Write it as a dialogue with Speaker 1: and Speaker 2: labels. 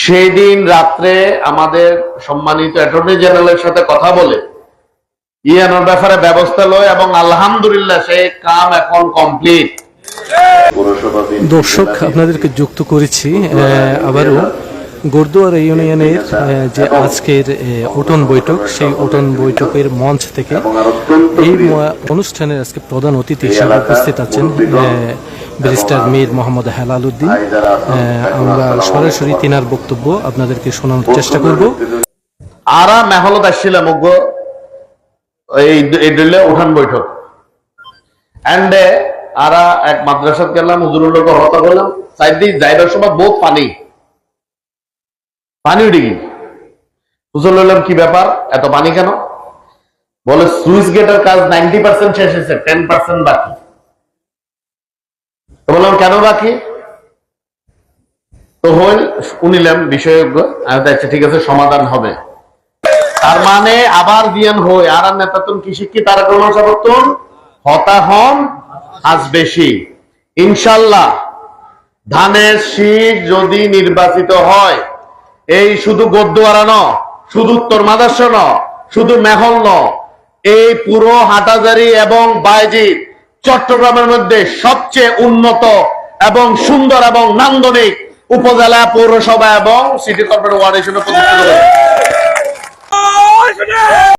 Speaker 1: সেই দিন রাত্রে আমাদের সম্মানিত অ্যাটর্নি জেনারেলের সাথে কথা বলে ইয়ানোর ব্যাপারে ব্যবস্থা লয় এবং আলহামদুলিল্লাহ সেই কাম এখন কমপ্লিট।
Speaker 2: দর্শক, আপনাদেরকে যুক্ত করেছি আবারও গরদুয়ারা ইউনিয়নের যে আজকের উঠোন বৈঠক, সেই উঠোন বৈঠকের মঞ্চ থেকে এই অনুষ্ঠানের আজকে প্রধান অতিথি হিসেবে উপস্থিত আছেন ব্যারিস্টার মীর মোহাম্মদ হেলাল উদ্দিন। আমরা সরাসরি তিনার বক্তব্য আপনাদেরকে শোনানোর চেষ্টা করব।
Speaker 1: আরা মেহলত আসছিলাম এই দিলে উঠান বৈঠক এন্ডে আরা এক মাদ্রাসাত গেলাম, হুজুরের লোক হতা করলাম। সাইড দিয়ে যাইবার সময় বহুত পানি উঠে গেল। হুজুর বললাম কি ব্যাপার, এত পানি কেন? বলে সুইচ গেটের কাজ 90% শেষ হয়েছে, 10% বাকি। তো বললাম কেন বাকি? তো হইল শুনিলাম বিশেষজ্ঞ, আচ্ছা ঠিক আছে সমাধান হবে। তার মানে আবার দিয়ান হই আর নেতাতন কি শিক্ষিত তারা কোন সবতন হতাহন আজ বেশি। ইনশাল্লাহ ধানের শীষ যদি নির্বাচিত হয়, এই শুধু গরদুয়ারা ন, শুধু উত্তর মাদার্স ন, শুধু মেহল ন, এই পুরো হাটাজারি এবং বায়জিদ চট্টগ্রামের মধ্যে সবচেয়ে উন্নত এবং সুন্দর এবং নান্দনিক উপজেলা, পৌরসভা এবং সিটি কর্পোরেশন ওয়ার্ড হিসেবে প্রতিষ্ঠিত হবে।